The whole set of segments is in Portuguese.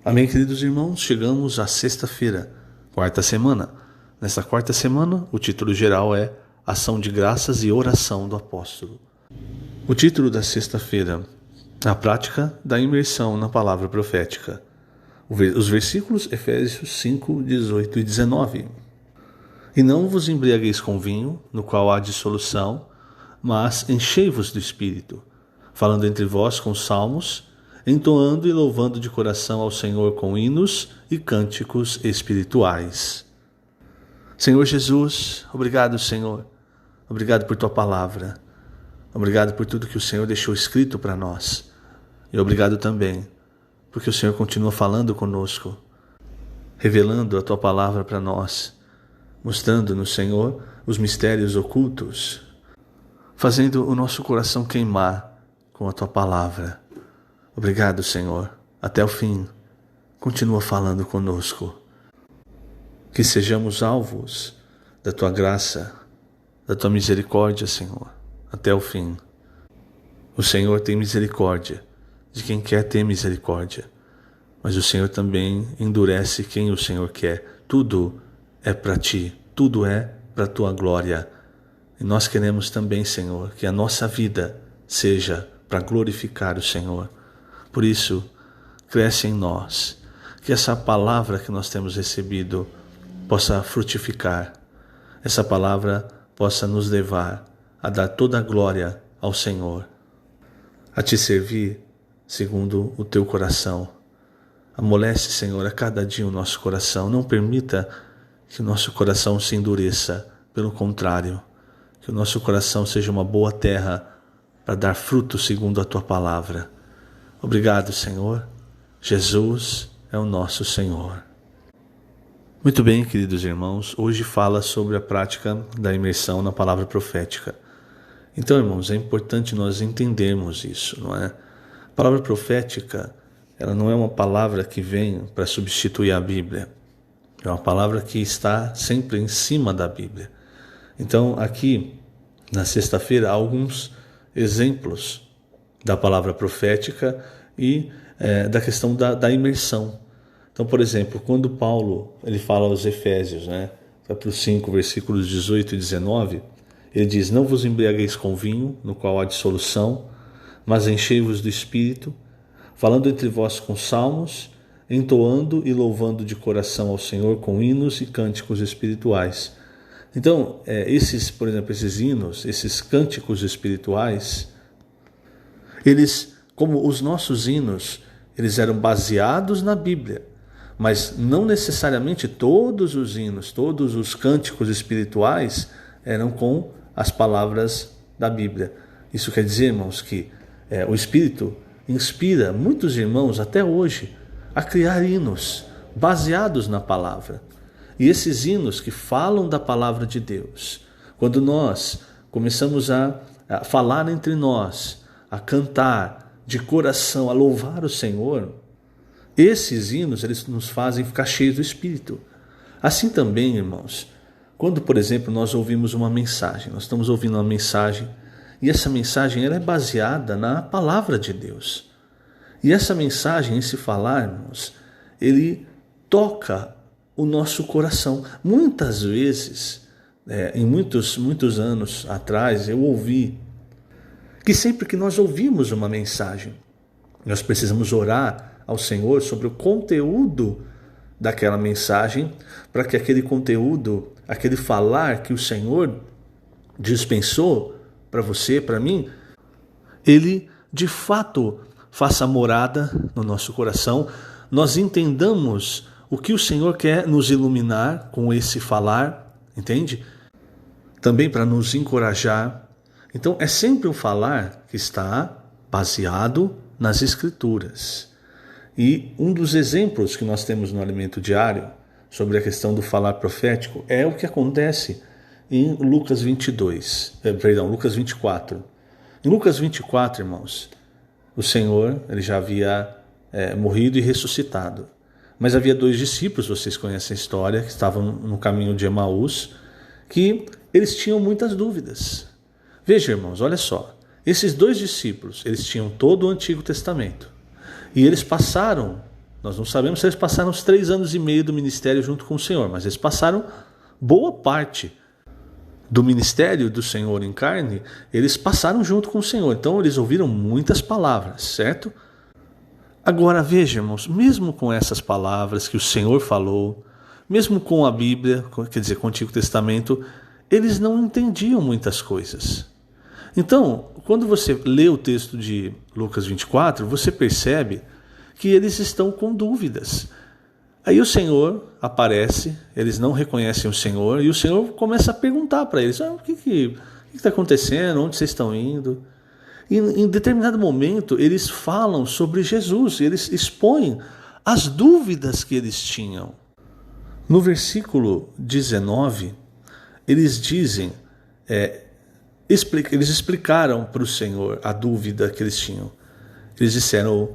Amém, queridos irmãos? Chegamos à sexta-feira, quarta semana. Nessa quarta semana, o título geral é Ação de Graças e Oração do Apóstolo. O título da sexta-feira, a prática da imersão na palavra profética. Os versículos Efésios 5, 18 e 19. E não vos embriagueis com vinho, no qual há dissolução, mas enchei-vos do Espírito, falando entre vós com salmos, entoando e louvando de coração ao Senhor com hinos e cânticos espirituais. Senhor Jesus, obrigado, Senhor. Obrigado por Tua palavra. Obrigado por tudo que o Senhor deixou escrito para nós. E obrigado também, porque o Senhor continua falando conosco, revelando a Tua palavra para nós, mostrando no Senhor os mistérios ocultos, fazendo o nosso coração queimar com a Tua palavra. Obrigado, Senhor. Até o fim, continua falando conosco. Que sejamos alvos da Tua graça, da Tua misericórdia, Senhor, até o fim. O Senhor tem misericórdia de quem quer ter misericórdia, mas o Senhor também endurece quem o Senhor quer. Tudo é para Ti, tudo é para a Tua glória. E nós queremos também, Senhor, que a nossa vida seja para glorificar o Senhor. Por isso, cresce em nós, que essa palavra que nós temos recebido possa frutificar, essa palavra possa nos levar a dar toda a glória ao Senhor, a Te servir segundo o Teu coração. Amolece, Senhor, a cada dia o nosso coração, não permita que o nosso coração se endureça, pelo contrário, que o nosso coração seja uma boa terra para dar fruto segundo a Tua palavra. Obrigado, Senhor. Jesus é o nosso Senhor. Muito bem, queridos irmãos, hoje fala sobre a prática da imersão na palavra profética. Então, irmãos, é importante nós entendermos isso, não é? A palavra profética, ela não é uma palavra que vem para substituir a Bíblia. É uma palavra que está sempre em cima da Bíblia. Então, aqui, na sexta-feira, há alguns exemplos da palavra profética e da questão da imersão. Então, por exemplo, quando Paulo ele fala aos Efésios, capítulo 5, versículos 18 e 19, ele diz: não vos embriagueis com vinho, no qual há dissolução, mas enchei-vos do Espírito, falando entre vós com salmos, entoando e louvando de coração ao Senhor com hinos e cânticos espirituais. Então, por exemplo, esses hinos, esses cânticos espirituais, eles, como os nossos hinos, eles eram baseados na Bíblia, mas não necessariamente todos os hinos, todos os cânticos espirituais eram com as palavras da Bíblia. Isso quer dizer, irmãos, que o Espírito inspira muitos irmãos até hoje a criar hinos baseados na palavra. E esses hinos que falam da palavra de Deus, quando nós começamos a falar entre nós, a cantar de coração, a louvar o Senhor, esses hinos eles nos fazem ficar cheios do Espírito. Assim também, irmãos, quando, por exemplo, nós ouvimos uma mensagem, nós estamos ouvindo uma mensagem, e essa mensagem ela é baseada na palavra de Deus. E essa mensagem, esse falar, irmãos, ele toca o nosso coração. Muitas vezes, em muitos anos atrás, eu ouvi que sempre que nós ouvimos uma mensagem, nós precisamos orar ao Senhor sobre o conteúdo daquela mensagem, para que aquele conteúdo, aquele falar que o Senhor dispensou para você, para mim, ele de fato faça morada no nosso coração, nós entendamos o que o Senhor quer nos iluminar com esse falar, entende? Também para nos encorajar. Então é sempre um falar que está baseado nas Escrituras. E um dos exemplos que nós temos no Alimento Diário sobre a questão do falar profético é o que acontece em Lucas 24. Em Lucas 24, irmãos, o Senhor ele já havia morrido e ressuscitado. Mas havia 2 discípulos, vocês conhecem a história, que estavam no caminho de Emaús, que eles tinham muitas dúvidas. Veja, irmãos, olha só. Esses 2 discípulos, eles tinham todo o Antigo Testamento. E eles passaram Nós não sabemos se eles passaram os 3 anos e meio do ministério junto com o Senhor, mas eles passaram boa parte do ministério do Senhor em carne, eles passaram junto com o Senhor. Então eles ouviram muitas palavras, certo? Agora veja, irmãos, mesmo com essas palavras que o Senhor falou, mesmo com a Bíblia, quer dizer, com o Antigo Testamento, eles não entendiam muitas coisas. Então, quando você lê o texto de Lucas 24, você percebe que eles estão com dúvidas. Aí o Senhor aparece, eles não reconhecem o Senhor, e o Senhor começa a perguntar para eles, o que está acontecendo, onde vocês estão indo? E em determinado momento eles falam sobre Jesus, eles expõem as dúvidas que eles tinham. No versículo 19, eles dizem, eles explicaram para o Senhor a dúvida que eles tinham. Eles disseram,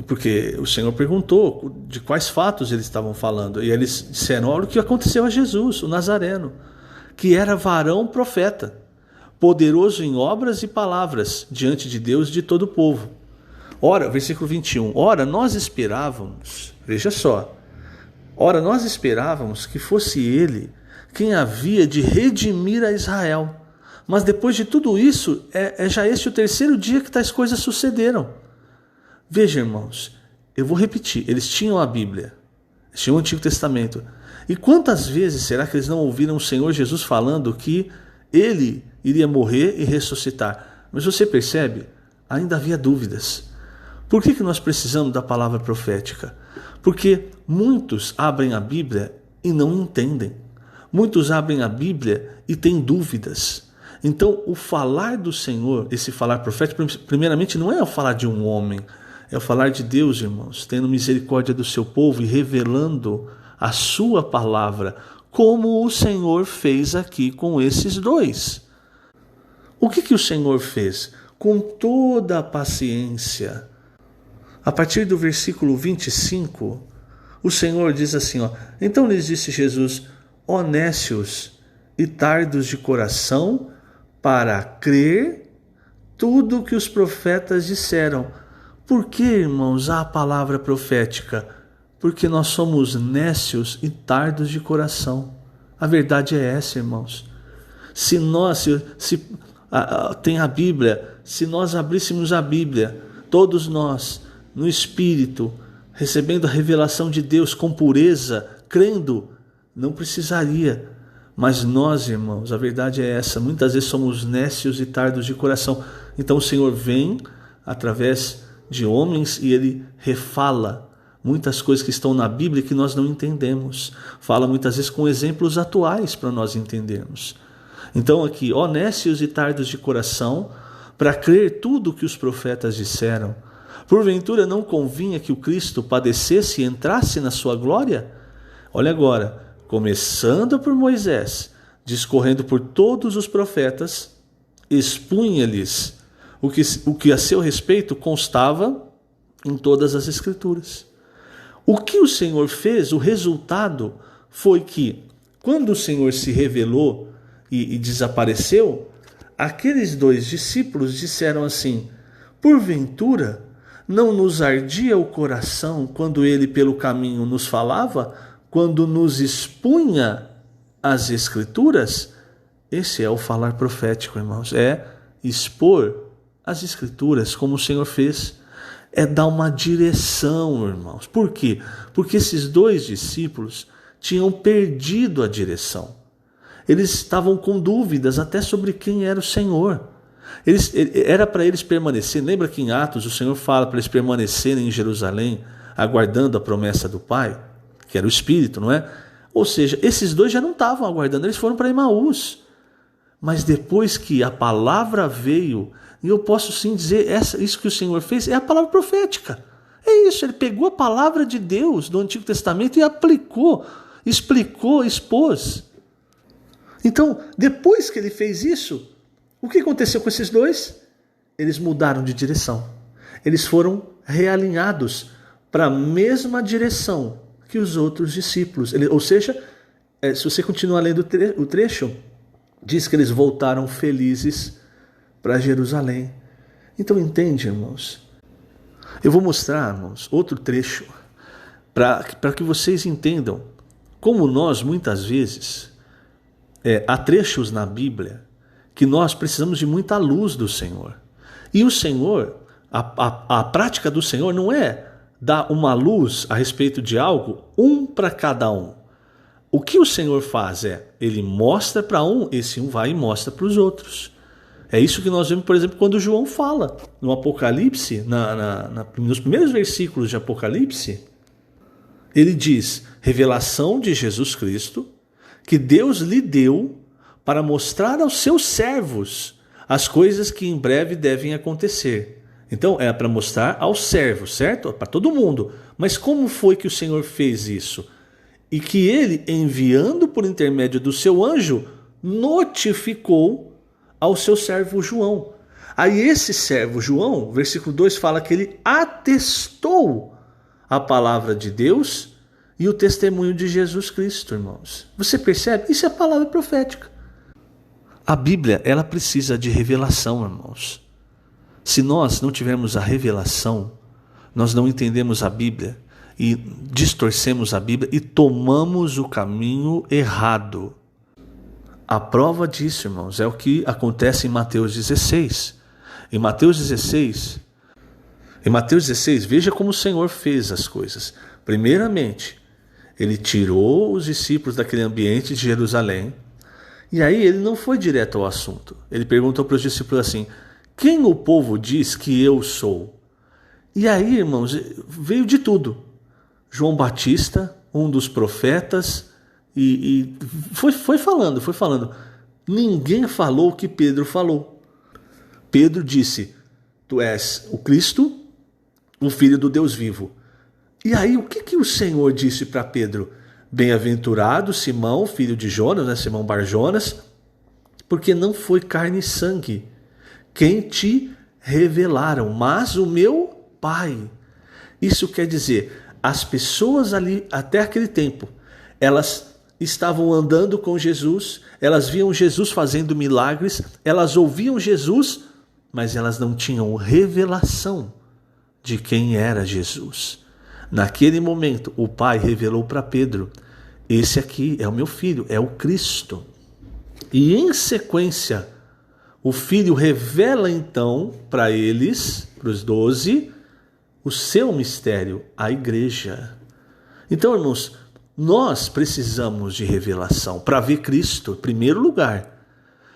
porque o Senhor perguntou de quais fatos eles estavam falando, e eles disseram, olha o que aconteceu a Jesus, o Nazareno, que era varão profeta, poderoso em obras e palavras diante de Deus e de todo o povo. Ora, versículo 21, ora nós esperávamos, veja só, ora nós esperávamos que fosse ele quem havia de redimir a Israel. Mas depois de tudo isso, é já este o 3º dia que tais coisas sucederam. Veja, irmãos, eu vou repetir, eles tinham a Bíblia, eles tinham o Antigo Testamento. E quantas vezes será que eles não ouviram o Senhor Jesus falando que ele iria morrer e ressuscitar? Mas você percebe? Ainda havia dúvidas. Por que nós precisamos da palavra profética? Porque muitos abrem a Bíblia e não entendem. Muitos abrem a Bíblia e têm dúvidas. Então, o falar do Senhor, esse falar profético, primeiramente não é o falar de um homem, é o falar de Deus, irmãos, tendo misericórdia do seu povo e revelando a sua palavra, como o Senhor fez aqui com esses dois. O que o Senhor fez? Com toda a paciência. A partir do versículo 25, o Senhor diz assim, então lhes disse Jesus, ó nécios e tardos de coração, para crer tudo o que os profetas disseram. Por que, irmãos, há a palavra profética? Porque nós somos nécios e tardos de coração. A verdade é essa, irmãos. Se tem a Bíblia, se nós abríssemos a Bíblia, todos nós, no Espírito, recebendo a revelação de Deus com pureza, crendo, não precisaria. Mas nós, irmãos, a verdade é essa, muitas vezes somos nécios e tardos de coração. Então o Senhor vem através de homens e ele refala muitas coisas que estão na Bíblia que nós não entendemos. Fala muitas vezes com exemplos atuais para nós entendermos. Então aqui, ó nécios e tardos de coração, para crer tudo o que os profetas disseram. Porventura não convinha que o Cristo padecesse e entrasse na sua glória? Olha agora, começando por Moisés, discorrendo por todos os profetas, expunha-lhes o que a seu respeito constava em todas as Escrituras. O que o Senhor fez, o resultado foi que, quando o Senhor se revelou e desapareceu, aqueles 2 discípulos disseram assim, porventura não nos ardia o coração quando ele pelo caminho nos falava, quando nos expunha as Escrituras? Esse é o falar profético, irmãos, é expor as Escrituras como o Senhor fez, é dar uma direção, irmãos. Por quê? Porque esses 2 discípulos tinham perdido a direção. Eles estavam com dúvidas até sobre quem era o Senhor. Era para eles permanecerem, lembra que em Atos o Senhor fala para eles permanecerem em Jerusalém, aguardando a promessa do Pai, que era o Espírito, não é? Ou seja, esses 2 já não estavam aguardando, eles foram para Emaús. Mas depois que a palavra veio, e eu posso sim dizer, isso que o Senhor fez é a palavra profética. É isso, ele pegou a palavra de Deus do Antigo Testamento e aplicou, explicou, expôs. Então, depois que ele fez isso, o que aconteceu com esses 2? Eles mudaram de direção. Eles foram realinhados para a mesma direção que os outros discípulos. Ou seja, se você continuar lendo o trecho, diz que eles voltaram felizes para Jerusalém. Então entende, irmãos? Eu vou mostrar, irmãos, outro trecho para que vocês entendam como nós, muitas vezes, há trechos na Bíblia que nós precisamos de muita luz do Senhor. E o Senhor, a prática do Senhor não é dar uma luz a respeito de algo, um para cada um. O que o Senhor faz ele mostra para um, esse um vai e mostra para os outros. É isso que nós vemos, por exemplo, quando João fala no Apocalipse, nos primeiros versículos de Apocalipse, ele diz, revelação de Jesus Cristo, que Deus lhe deu para mostrar aos seus servos as coisas que em breve devem acontecer. Então, é para mostrar aos servos, certo? Para todo mundo. Mas como foi que o Senhor fez isso? E que ele, enviando por intermédio do seu anjo, notificou ao seu servo João. Aí esse servo João, versículo 2, fala que ele atestou a palavra de Deus e o testemunho de Jesus Cristo, irmãos. Você percebe? Isso é a palavra profética. A Bíblia, ela precisa de revelação, irmãos. Se nós não tivermos a revelação, nós não entendemos a Bíblia e distorcemos a Bíblia e tomamos o caminho errado. A prova disso, irmãos, é o que acontece em Mateus 16. Em Mateus 16, veja como o Senhor fez as coisas. Primeiramente, ele tirou os discípulos daquele ambiente de Jerusalém. E aí ele não foi direto ao assunto. Ele perguntou para os discípulos assim, quem o povo diz que eu sou? E aí, irmãos, veio de tudo. João Batista, um dos profetas, e foi falando. Ninguém falou o que Pedro falou. Pedro disse, tu és o Cristo, o Filho do Deus vivo. E aí, o que o Senhor disse para Pedro? Bem-aventurado Simão, filho de Jonas, Simão Bar-Jonas, porque não foi carne e sangue quem te revelaram, mas o meu Pai. Isso quer dizer, as pessoas ali, até aquele tempo, elas estavam andando com Jesus, elas viam Jesus fazendo milagres, elas ouviam Jesus, mas elas não tinham revelação de quem era Jesus. Naquele momento, o Pai revelou para Pedro, esse aqui é o meu filho, é o Cristo. E em sequência, o Filho revela então para eles, para os 12, o seu mistério, a igreja. Então, irmãos, nós precisamos de revelação para ver Cristo, em primeiro lugar.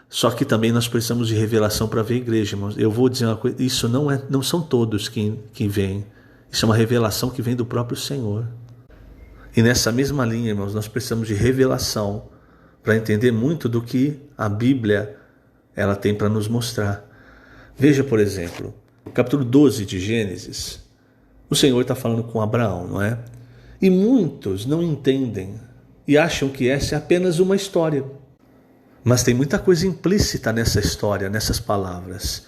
Só que também nós precisamos de revelação para ver a igreja, irmãos. Eu vou dizer uma coisa, isso não são todos que vêm. Isso é uma revelação que vem do próprio Senhor. E nessa mesma linha, irmãos, nós precisamos de revelação para entender muito do que a Bíblia ela tem para nos mostrar. Veja, por exemplo, no capítulo 12 de Gênesis, o Senhor está falando com Abraão, não é? E muitos não entendem e acham que essa é apenas uma história. Mas tem muita coisa implícita nessa história, nessas palavras.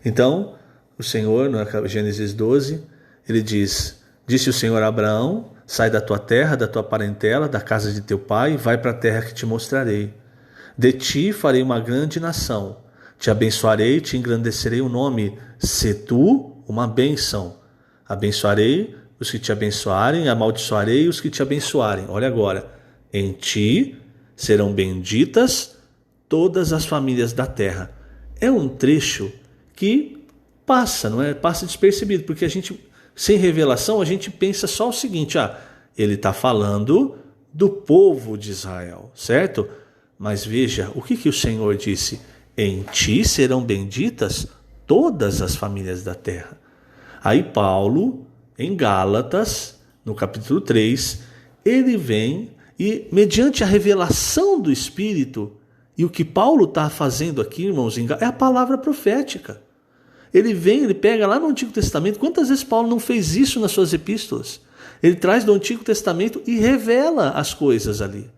Então, o Senhor, no Gênesis 12, ele diz, disse o Senhor a Abraão, sai da tua terra, da tua parentela, da casa de teu pai, e vai para a terra que te mostrarei. De ti farei uma grande nação, te abençoarei, te engrandecerei o nome, se tu uma bênção. Abençoarei os que te abençoarem, amaldiçoarei os que te abençoarem. Olha agora, em ti serão benditas todas as famílias da terra. É um trecho que passa, não é? Passa despercebido, porque a gente, sem revelação, a gente pensa só o seguinte, ele está falando do povo de Israel, certo? Mas veja, o que o Senhor disse? Em ti serão benditas todas as famílias da terra. Aí Paulo, em Gálatas, no capítulo 3, ele vem e, mediante a revelação do Espírito, e o que Paulo está fazendo aqui, irmãos, é a palavra profética. Ele vem, ele pega lá no Antigo Testamento, quantas vezes Paulo não fez isso nas suas epístolas? Ele traz do Antigo Testamento e revela as coisas ali.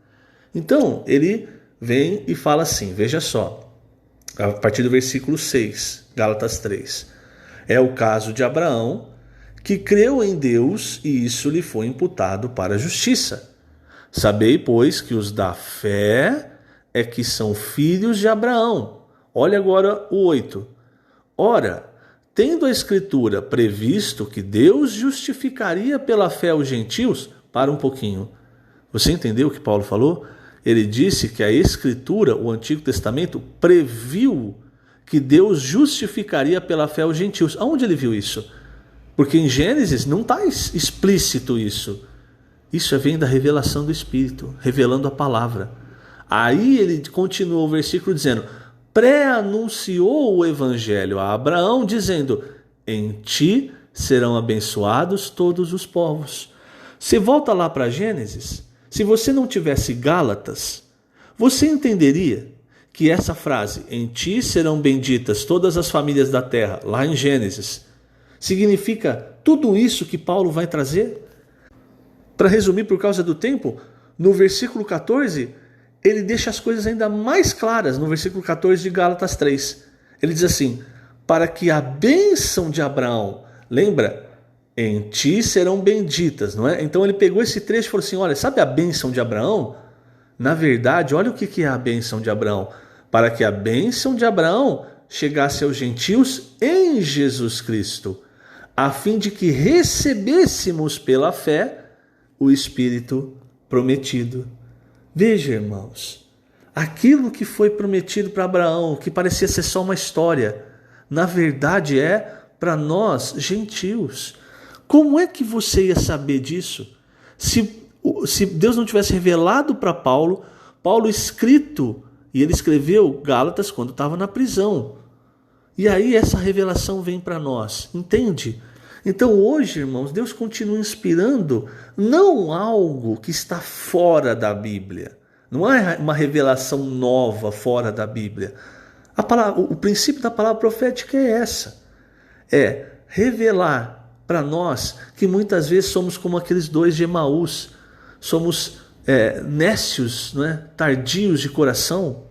Então, ele vem e fala assim, veja só, a partir do versículo 6, Gálatas 3. É o caso de Abraão, que creu em Deus e isso lhe foi imputado para a justiça. Sabei, pois, que os da fé é que são filhos de Abraão. Olha agora o 8. Ora, tendo a Escritura previsto que Deus justificaria pela fé os gentios, para um pouquinho. Você entendeu o que Paulo falou? Ele disse que a Escritura, o Antigo Testamento, previu que Deus justificaria pela fé os gentios. Aonde ele viu isso? Porque em Gênesis não está explícito isso. Isso vem da revelação do Espírito, revelando a palavra. Aí ele continuou o versículo dizendo: pré-anunciou o Evangelho a Abraão, dizendo: em ti serão abençoados todos os povos. Você volta lá para Gênesis, se você não tivesse Gálatas, você entenderia que essa frase, em ti serão benditas todas as famílias da terra, lá em Gênesis, significa tudo isso que Paulo vai trazer? Para resumir, por causa do tempo, no versículo 14, ele deixa as coisas ainda mais claras, no versículo 14 de Gálatas 3. Ele diz assim: para que a bênção de Abraão, lembra? Em ti serão benditas, não é? Então ele pegou esse trecho e falou assim: olha, sabe a bênção de Abraão? Na verdade, olha o que é a bênção de Abraão. Para que a bênção de Abraão chegasse aos gentios em Jesus Cristo, a fim de que recebêssemos pela fé o Espírito prometido. Veja, irmãos, aquilo que foi prometido para Abraão, que parecia ser só uma história, na verdade é para nós, gentios. Como é que você ia saber disso? Se Deus não tivesse revelado para Paulo escrito, e ele escreveu Gálatas quando estava na prisão. E aí essa revelação vem para nós, entende? Então hoje, irmãos, Deus continua inspirando não algo que está fora da Bíblia. Não é uma revelação nova fora da Bíblia. O princípio da palavra profética é essa. É revelar para nós que muitas vezes somos como aqueles dois de Emaús. Somos nécios, não é? Tardios de coração.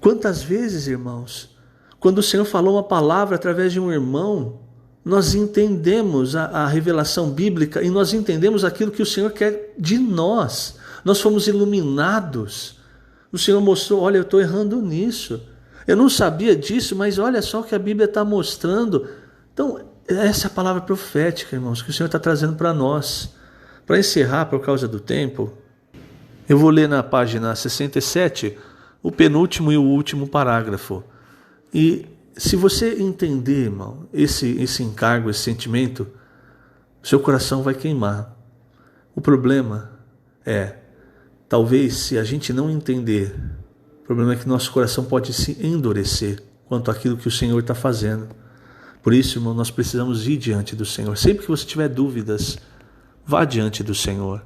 Quantas vezes, irmãos, quando o Senhor falou uma palavra através de um irmão, nós entendemos a revelação bíblica e nós entendemos aquilo que o Senhor quer de nós. Nós fomos iluminados. O Senhor mostrou: olha, eu estou errando nisso. Eu não sabia disso, mas olha só o que a Bíblia está mostrando. Então, essa é a palavra profética, irmãos, que o Senhor está trazendo para nós. Para encerrar, por causa do tempo, eu vou ler na página 67 o penúltimo e o último parágrafo. E se você entender, irmão, esse encargo, esse sentimento, seu coração vai queimar. O problema é, talvez se a gente não entender, o problema é que nosso coração pode se endurecer quanto àquilo que o Senhor está fazendo. Por isso, irmão, nós precisamos ir diante do Senhor. Sempre que você tiver dúvidas, vá diante do Senhor.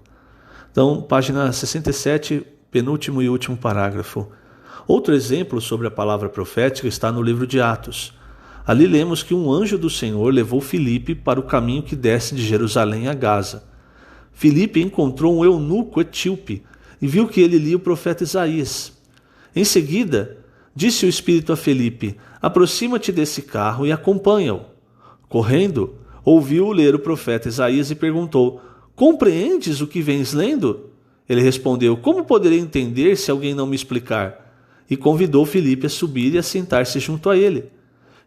Então, página 67, penúltimo e último parágrafo. Outro exemplo sobre a palavra profética está no livro de Atos. Ali lemos que um anjo do Senhor levou Filipe para o caminho que desce de Jerusalém a Gaza. Filipe encontrou um eunuco etíope e viu que ele lia o profeta Isaías. Em seguida, disse o Espírito a Filipe: aproxima-te desse carro e acompanha-o. Correndo, ouviu-o ler o profeta Isaías e perguntou: compreendes o que vens lendo? Ele respondeu: como poderei entender se alguém não me explicar? E convidou Filipe a subir e a sentar-se junto a ele.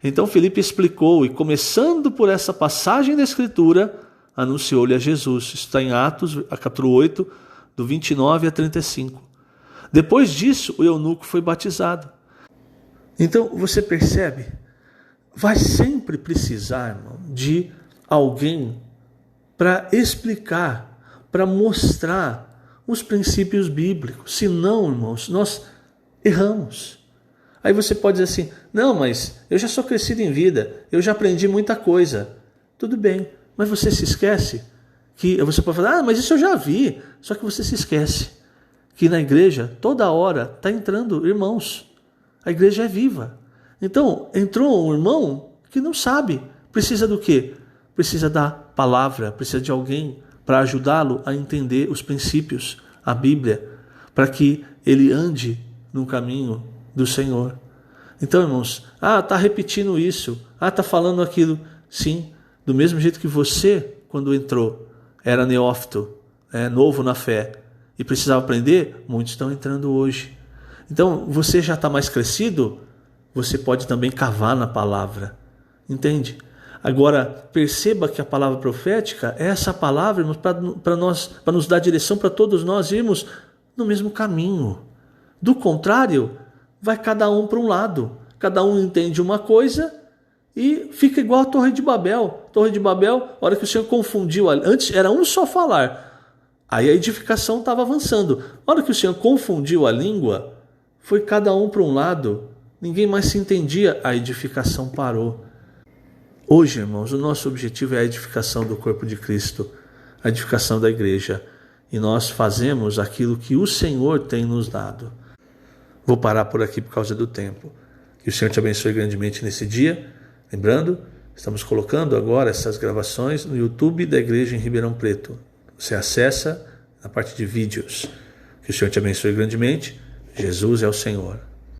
Então Filipe explicou e, começando por essa passagem da Escritura, anunciou-lhe a Jesus. Isso está em Atos, capítulo 8, do 29 a 35. Depois disso, o eunuco foi batizado. Então, você percebe? Vai sempre precisar, irmão, de alguém para explicar, para mostrar os princípios bíblicos. Senão, irmãos, nós erramos. Aí você pode dizer assim: não, mas eu já sou crescido em vida, eu já aprendi muita coisa. Tudo bem, mas você se esquece que você pode falar: ah, mas isso eu já vi. Só que você se esquece que na igreja, toda hora, está entrando irmãos. A igreja é viva. Então, entrou um irmão que não sabe. Precisa do quê? Precisa da palavra, precisa de alguém para ajudá-lo a entender os princípios, a Bíblia, para que ele ande no caminho do Senhor. Então, irmãos, está repetindo isso, está falando aquilo. Sim, do mesmo jeito que você, quando entrou, era neófito, novo na fé, e precisava aprender, muitos estão entrando hoje. Então, você já está mais crescido, você pode também cavar na palavra Entende? Agora, perceba que a palavra profética é essa palavra para nos dar direção, para todos nós irmos no mesmo caminho. Do contrário, vai cada um para um lado. Cada um entende uma coisa e fica igual a Torre de Babel. Torre de Babel, a hora que o Senhor confundiu, antes era um só falar, aí a edificação estava avançando. A hora que o Senhor confundiu a língua, foi cada um para um lado, ninguém mais se entendia, a edificação parou. Hoje, irmãos, o nosso objetivo é a edificação do corpo de Cristo, a edificação da igreja, e nós fazemos aquilo que o Senhor tem nos dado. Vou parar por aqui por causa do tempo. Que o Senhor te abençoe grandemente nesse dia. Lembrando, estamos colocando agora essas gravações no YouTube da Igreja em Ribeirão Preto. Você acessa na parte de vídeos. Que o Senhor te abençoe grandemente. Jesus é o Senhor.